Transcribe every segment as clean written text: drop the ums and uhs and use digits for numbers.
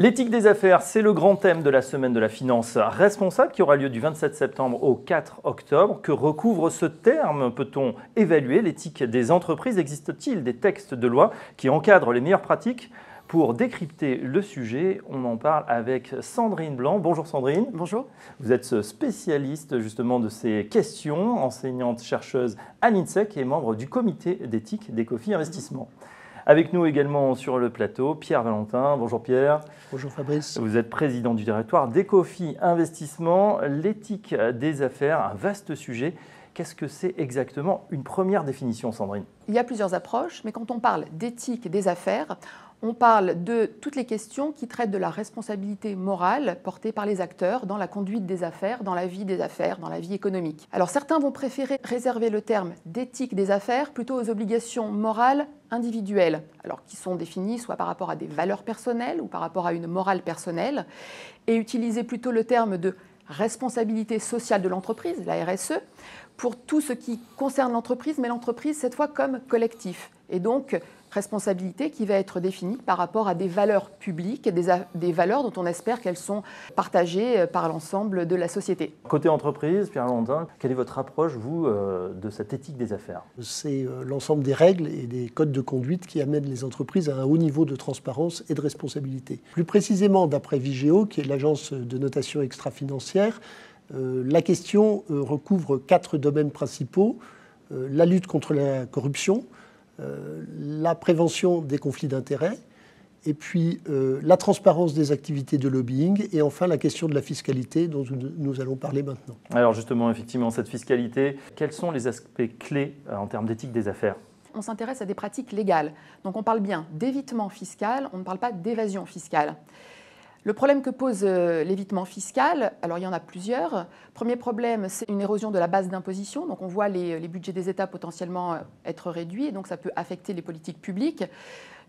L'éthique des affaires, c'est le grand thème de la semaine de la finance responsable qui aura lieu du 27 septembre au 4 octobre. Que recouvre ce terme? Peut-on évaluer l'éthique des entreprises? Existe-t-il des textes de loi qui encadrent les meilleures pratiques? Pour décrypter le sujet, on en parle avec Sandrine Blanc. Bonjour Sandrine. Bonjour. Vous êtes spécialiste justement de ces questions, enseignante-chercheuse à l'INSEC et membre du comité d'éthique d'Ecofi Investissement. Avec nous également sur le plateau, Pierre Valentin. Bonjour Pierre. Bonjour Fabrice. Vous êtes président du directoire d'Ecofi Investissement. L'éthique des affaires, un vaste sujet. Qu'est-ce que c'est exactement? Une première définition, Sandrine. Il y a plusieurs approches, mais quand on parle d'éthique des affaires, on parle de toutes les questions qui traitent de la responsabilité morale portée par les acteurs dans la conduite des affaires, dans la vie des affaires, dans la vie économique. Alors certains vont préférer réserver le terme d'éthique des affaires plutôt aux obligations morales individuelles, alors qui sont définies soit par rapport à des valeurs personnelles ou par rapport à une morale personnelle, et utiliser plutôt le terme de responsabilité sociale de l'entreprise, la RSE, pour tout ce qui concerne l'entreprise, mais l'entreprise cette fois comme collectif. Et donc, responsabilité qui va être définie par rapport à des valeurs publiques, des valeurs dont on espère qu'elles sont partagées par l'ensemble de la société. Côté entreprise, Pierre Valentin, quelle est votre approche, vous, de cette éthique des affaires? C'est l'ensemble des règles et des codes de conduite qui amènent les entreprises à un haut niveau de transparence et de responsabilité. Plus précisément, d'après Vigeo, qui est l'agence de notation extra-financière, la question recouvre 4 domaines principaux. La lutte contre la corruption, la prévention des conflits d'intérêts, et puis la transparence des activités de lobbying, et enfin la question de la fiscalité dont nous allons parler maintenant. Alors justement, effectivement, cette fiscalité, quels sont les aspects clés en termes d'éthique des affaires? On s'intéresse à des pratiques légales. Donc on parle bien d'évitement fiscal, on ne parle pas d'évasion fiscale. Le problème que pose l'évitement fiscal, alors il y en a plusieurs. Premier problème, c'est une érosion de la base d'imposition. Donc on voit les budgets des États potentiellement être réduits, et donc ça peut affecter les politiques publiques.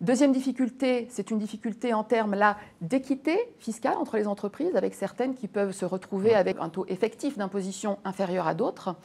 Deuxième difficulté, c'est une difficulté en termes d'équité fiscale entre les entreprises, avec certaines qui peuvent se retrouver avec un taux effectif d'imposition inférieur à d'autres.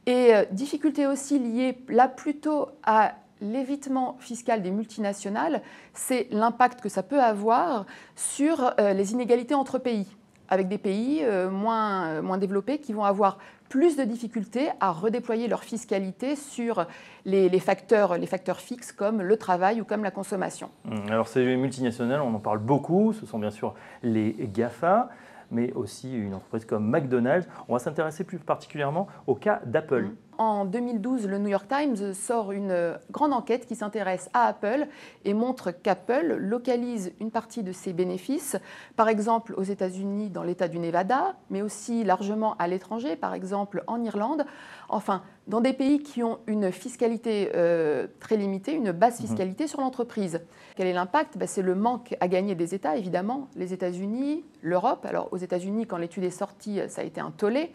Et difficulté aussi liée là plutôt à l'évitement fiscal des multinationales, c'est l'impact que ça peut avoir sur les inégalités entre pays, avec des pays moins développés qui vont avoir plus de difficultés à redéployer leur fiscalité sur les facteurs fixes comme le travail ou comme la consommation. Alors ces multinationales, on en parle beaucoup, ce sont bien sûr les GAFA, mais aussi une entreprise comme McDonald's. On va s'intéresser plus particulièrement au cas d'Apple. En 2012, le New York Times sort une grande enquête qui s'intéresse à Apple et montre qu'Apple localise une partie de ses bénéfices, par exemple aux États-Unis dans l'État du Nevada, mais aussi largement à l'étranger, par exemple en Irlande, enfin dans des pays qui ont une fiscalité très limitée, une basse fiscalité sur l'entreprise. Quel est l'impact? C'est le manque à gagner des États, évidemment, les États-Unis, l'Europe. Alors aux États-Unis, quand l'étude est sortie, ça a été un tollé.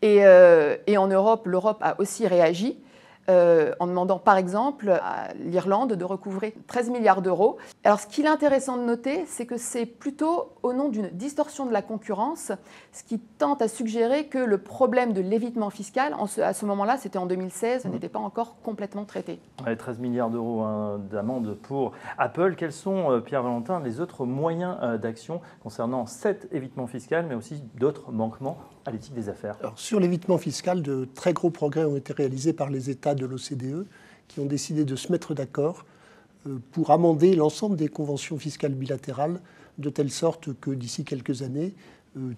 Et en Europe, l'Europe a aussi réagi en demandant par exemple à l'Irlande de recouvrer 13 milliards d'euros. Alors ce qu'il est intéressant de noter, c'est que c'est plutôt au nom d'une distorsion de la concurrence, ce qui tente à suggérer que le problème de l'évitement fiscal, à ce moment-là, c'était en 2016, n'était pas encore complètement traité. Ouais, 13 milliards d'euros d'amende pour Apple. Quels sont, Pierre Valentin, les autres moyens d'action concernant cet évitement fiscal, mais aussi d'autres manquements à l'éthique des affaires? Alors, sur l'évitement fiscal, de très gros progrès ont été réalisés par les États de l'OCDE qui ont décidé de se mettre d'accord pour amender l'ensemble des conventions fiscales bilatérales de telle sorte que d'ici quelques années,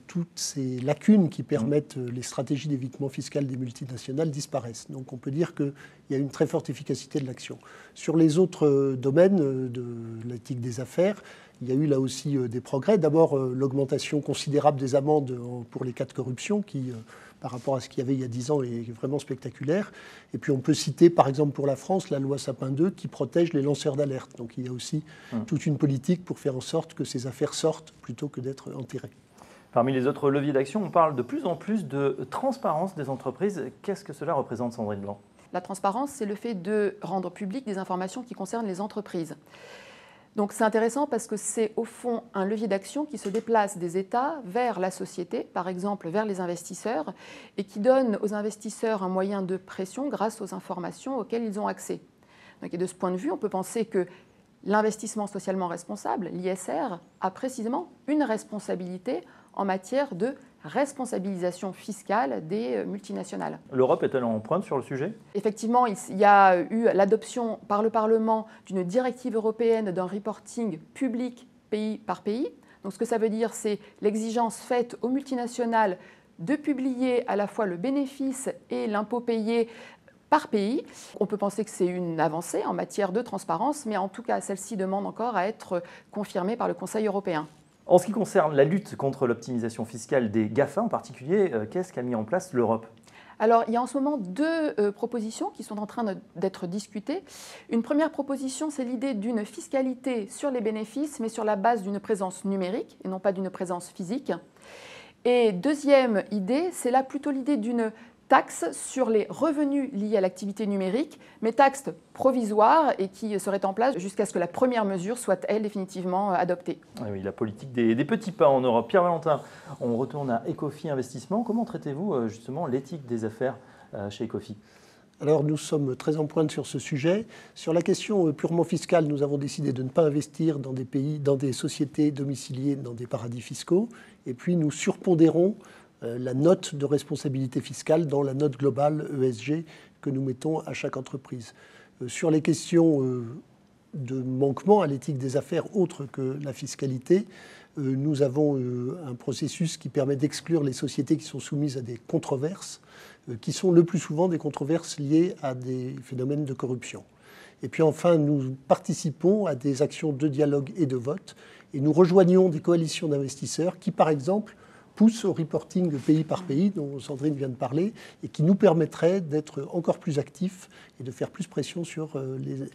toutes ces lacunes qui permettent les stratégies d'évitement fiscal des multinationales disparaissent. Donc on peut dire qu'il y a une très forte efficacité de l'action. Sur les autres domaines de l'éthique des affaires, il y a eu là aussi des progrès. D'abord, l'augmentation considérable des amendes pour les cas de corruption qui, par rapport à ce qu'il y avait il y a 10 ans, est vraiment spectaculaire. Et puis on peut citer, par exemple pour la France, la loi Sapin 2 qui protège les lanceurs d'alerte. Donc il y a aussi toute une politique pour faire en sorte que ces affaires sortent plutôt que d'être enterrées. Parmi les autres leviers d'action, on parle de plus en plus de transparence des entreprises. Qu'est-ce que cela représente, Sandrine Blanc? La transparence, c'est le fait de rendre publiques des informations qui concernent les entreprises. Donc c'est intéressant parce que c'est au fond un levier d'action qui se déplace des États vers la société, par exemple vers les investisseurs, et qui donne aux investisseurs un moyen de pression grâce aux informations auxquelles ils ont accès. Donc, et de ce point de vue, on peut penser que L'investissement socialement responsable, l'ISR, a précisément une responsabilité en matière de responsabilisation fiscale des multinationales. L'Europe est-elle en pointe sur le sujet? Effectivement, il y a eu l'adoption par le Parlement d'une directive européenne d'un reporting public pays par pays. Donc ce que ça veut dire, c'est l'exigence faite aux multinationales de publier à la fois le bénéfice et l'impôt payé par pays. On peut penser que c'est une avancée en matière de transparence, mais en tout cas, celle-ci demande encore à être confirmée par le Conseil européen. En ce qui concerne la lutte contre l'optimisation fiscale des GAFA en particulier, qu'est-ce qu'a mis en place l'Europe? Alors, il y a en ce moment deux propositions qui sont en train d'être discutées. Une première proposition, c'est l'idée d'une fiscalité sur les bénéfices, mais sur la base d'une présence numérique et non pas d'une présence physique. Et deuxième idée, c'est là plutôt l'idée d'une taxe sur les revenus liés à l'activité numérique, mais taxe provisoire et qui serait en place jusqu'à ce que la première mesure soit, elle, définitivement adoptée. Ah oui, la politique des petits pas en Europe. Pierre Valentin, on retourne à Ecofi Investissement. Comment traitez-vous justement l'éthique des affaires chez Ecofi? Alors nous sommes très en pointe sur ce sujet. Sur la question purement fiscale, nous avons décidé de ne pas investir dans des pays, dans des sociétés domiciliées dans des paradis fiscaux. Et puis nous surpondérons la note de responsabilité fiscale dans la note globale ESG que nous mettons à chaque entreprise. Sur les questions de manquement à l'éthique des affaires autres que la fiscalité, nous avons un processus qui permet d'exclure les sociétés qui sont soumises à des controverses, qui sont le plus souvent des controverses liées à des phénomènes de corruption. Et puis enfin, nous participons à des actions de dialogue et de vote, et nous rejoignons des coalitions d'investisseurs qui, par exemple, poussent au reporting pays par pays, dont Sandrine vient de parler, et qui nous permettrait d'être encore plus actifs et de faire plus pression sur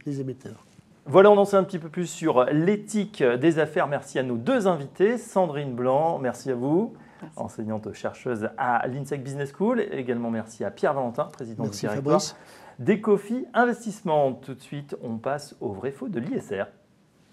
les émetteurs. Voilà, on en sait un petit peu plus sur l'éthique des affaires. Merci à nos deux invités. Sandrine Blanc, merci à vous, merci. Enseignante chercheuse à l'INSEC Business School. Et également merci à Pierre Valentin, président du directoire d'Ecofi Investissement. Tout de suite, on passe au vrai faux de l'ISR.